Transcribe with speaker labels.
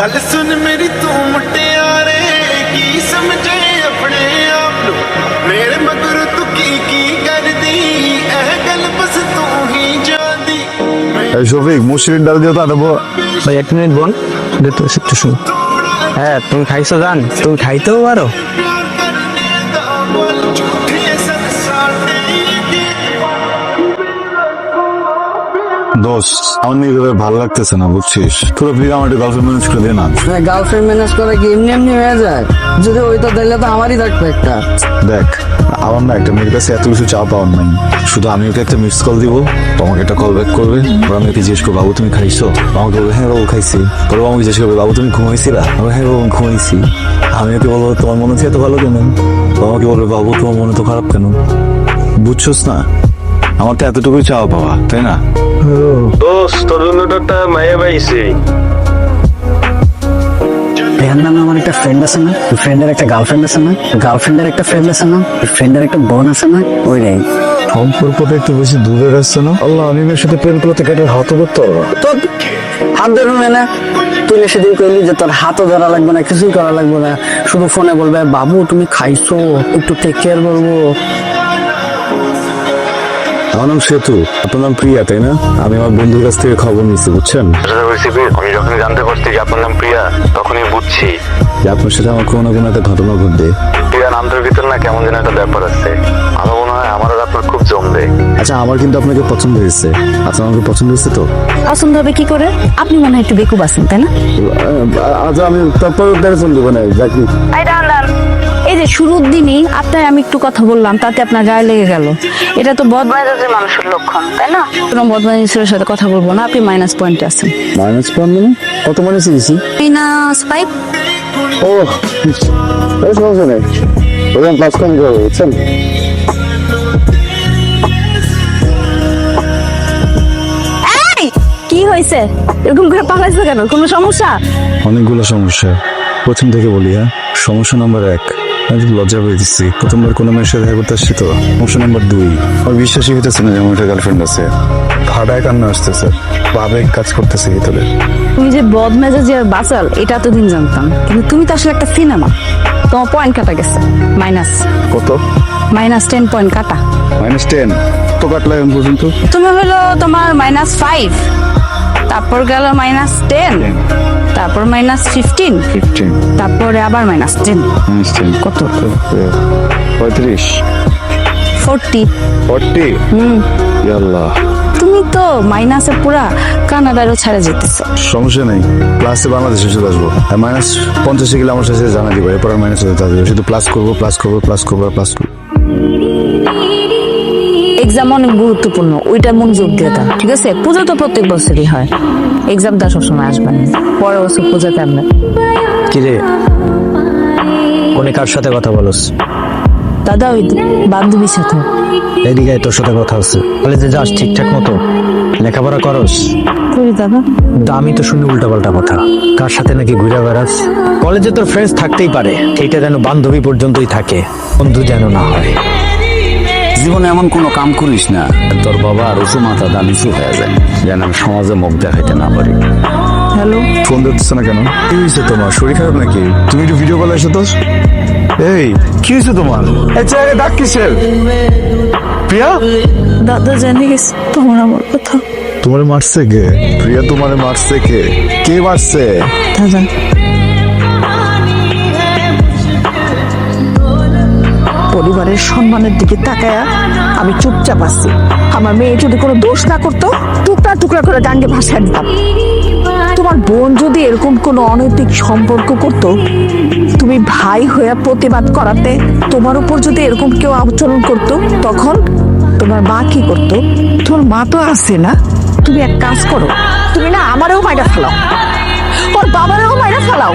Speaker 1: गल सुन मेरी तू मुटियारे की समझे अपने आप नु मेरे मगर तू की कर दी एह गल बस तू ही जानी
Speaker 2: শফিক মুসুরির ডাল দিয়ে তো আনবো
Speaker 3: ভাই 1 মিনিট বোন দেখতে একটু শুন। হ্যাঁ তুমি খাইছো জান, তুমি খাইতেও পারো।
Speaker 2: দোস্ত আমার নিজেদের ভালো লাগতেছে না বুঝছিস, তোরা প্লিজ আমার গার্লফ্রেন্ড ম্যানেজ করে দে না।
Speaker 4: গার্লফ্রেন্ড ম্যানেজ করে কি এমনি এমনি হয়ে যায়? যদি ওইটা দিলে তো আমারই থাকবে একটা।
Speaker 2: দেখ আমার না একটা মেয়ের কাছে এত কিছু চাওয়া পাওয়ার নাই, শুধু আমি ওকে একটা মিস কল দিব, তোমাকে একটা কল ব্যাক করবে, ওরা আমি ওকে জিজ্ঞেস করবো বাবু তুমি খাইছো, আমাকে বলবে হ্যাঁ বাবু খাইছি, পরে আমাকে জিজ্ঞেস করবে বাবু তুমি ঘুমাইছিলা, আমি হ্যাঁ বাবু ঘুমাইছি, আমি ওকে বলবো তোমার মনে হচ্ছে এত ভালো কেন, আমাকে বলবে বাবু তোমার মনে তো খারাপ কেন, বুঝছোস না আমার তো এতটুকুই চাওয়া পাওয়া, তাই না?
Speaker 5: দোস্ত তোর জন্য তো একটা মায়া পাইছি।
Speaker 4: এর নামে আমার একটা ফ্রেন্ড আছে না, ফ্রেন্ডের একটা গার্লফ্রেন্ড আছে না, গার্লফ্রেন্ডের একটা ফ্রেন্ড আছে না, ফ্রেন্ডের একটা বোন আছে না, ওই রে
Speaker 2: সম্পর্কটা একটু বেশি দূরে আসছে না। আল্লাহ আমি মেয়ের সাথে প্রেম করতে কেটে হাত ধরতে পারবো
Speaker 4: তো হাত ধরবে না। তুই না সেদিন কইলি যে তোর হাতও ধরা লাগবে না, কিছুই করা লাগবে না, শুধু ফোনে বলবে বাবু তুমি খাইছো, একটু টেক কেয়ার করবো।
Speaker 2: আমার নাম সেতু, আপনার নাম প্রিয়া তাই না? আমি আমার বন্ধুর কাছ থেকে খবর নিচ্ছি বুঝছেন,
Speaker 5: আমি যখনই জানতে পারছি যে আপনার নাম প্রিয়া তখনই বুঝছি
Speaker 2: যে আপনার সাথে আমার কোনো না কোনো একটা ঘটনা ঘটবে।
Speaker 5: প্রিয়া নামটার ভিতর না কেমন যেন একটা ব্যাপার আছে, আমার মনে হয় আমার আর আপনার খুব জমবে।
Speaker 2: আচ্ছা আমার কিন্তু আপনাকে পছন্দ হয়েছে, আচ্ছা আমাকে পছন্দ হয়েছে তো?
Speaker 6: পছন্দ হবে কি করে? আপনি মনে হয় একটু বেকুব আছেন তাই না?
Speaker 2: আচ্ছা আমি তারপর পছন্দ দেবো না দেখি।
Speaker 6: এই যে শুরুর দিনই আপনার আমি একটু কথা বললাম, তাতে আপনার গায়ে লেগে গেল, এটা তো বদমাইশের মানুষের লক্ষণ তাই না? কোনো বদমাইশের সাথে কথা বলবো না, আপনি মাইনাস পয়েন্টে আছেন।
Speaker 2: মাইনাস পয়েন্ট মানে কত মাইনাস দিয়েছি?
Speaker 6: -5।
Speaker 2: ও সমস্যা নেই, ওরকম প্লাস কম করবো বুঝছেন।
Speaker 6: কি হয়েছে এরকম করে পালাইছে কেন? কোনো সমস্যা?
Speaker 2: অনেকগুলো সমস্যা, প্রথম থেকে বলি। হ্যাঁ সমস্যা নাম্বার 1, আমি লজ্জা পেয়ে দিচ্ছি, প্রথমবার কোনো মেয়ের সাথে দেখা করতে আসছি তো। সমস্যা নাম্বার 2, আমার বিশ্বাসই হইতেছে না যে আমার একটা গার্লফ্রেন্ড আছে, ভাড়ায় কান্না আসতেছে, আবেগ কাজ করতেছে ভিতরে।
Speaker 6: তুমি যে বদমেজাজের বাচাল এটা এতদিন জানতাম, কিন্তু তুমি তো আসলে একটা সিনেমা। তোমার পয়েন্ট কাটা গেছে, মাইনাস।
Speaker 2: কত?
Speaker 6: -10 পয়েন্ট কাটা।
Speaker 2: -10 তো কাটলা এখন পর্যন্ত?
Speaker 6: তুমি হলো তোমার -5, তারপর গেল -10, তারপর -15, তারপরে আবার -10। কত?
Speaker 2: 35
Speaker 6: 40।
Speaker 2: ইয়াল্লাহ
Speaker 6: তুমি তো মাইনাসে পুরা কানাডারও ছাড়া যেতেছো।
Speaker 2: সমস্যা নেই, প্লাসে বাংলাদেশে চলে আসবো, আর -50 গেলে আমার সাথে জানা দিবো, এরপর আর মাইনাস হতে থাকবে, শুধু প্লাস করবো প্লাস করবো প্লাস করবো আর প্লাস করবো।
Speaker 6: এক্সাম অনেক গুরুত্বপূর্ণ, ওইটা মনোযোগ দিয়ে দাও ঠিক আছে? পূজা তো প্রত্যেক বছরই হয়, এক্সামটা সবসময় আসবে না, পরের বছর পূজাতে আমরা।
Speaker 3: কিরে কোনে কার সাথে কথা বলস?
Speaker 6: দাদা ওই বান্ধবীর সাথে।
Speaker 3: এদিকে তোর সাথে কথা আছে, কলেজে যাস ঠিকঠাক মতো, লেখাপড়া করস?
Speaker 6: করি দাদা।
Speaker 3: তা আমি তো শুনি উল্টাপাল্টা কথা, কার সাথে নাকি ঘুরে বেড়াস। কলেজে তোর ফ্রেন্ডস থাকতেই পারে, এটা যেন বান্ধবী পর্যন্তই থাকে, বন্ধু যেন না হয়।
Speaker 7: জীবনে এমন কোনো কাম করিস না তোর বাবা আর উঁচু মাথা দা নিচু হয়ে যায়, যেন আমি সমাজে মুখ দেখাইতে না পারি।
Speaker 6: হ্যালো,
Speaker 2: ফোন দিতেছে না কেন? কি হয়েছে তোমার? শরীর খারাপ নাকি? তুমি একটু ভিডিও কল এসো তো। এই কি হয়েছে তোমার? এই চেহারা ডাক কিসের? প্রিয়া
Speaker 6: দাদা জেনে গেছে তোমার আমার কথা।
Speaker 2: তোমারে মারছে কে? প্রিয়া তোমারে মারছে কে? কে মারছে?
Speaker 6: দাদা পরিবারের সম্মানের দিকে তাকায়া আমি চুপচাপ আছি। আমার মেয়ে যদি কোনো দোষ না করতো, টুকরা টুকরা করে ডাঙ্গে ভাসায় দিতাম। তোমার বোন যদি এরকম কোনো অনৈতিক সম্পর্ক করত, তুমি ভাই হয়ে প্রতিবাদ করাতে, তোমার উপর যদি এরকম কেউ আচরণ করতো, তখন তোমার মা কি করতো? তোমার মা তো আছে না, তুমি এক কাজ করো, তুমি না আমারও মাইরা ফেলাও, ওর বাবারও মাইরা ফেলাও,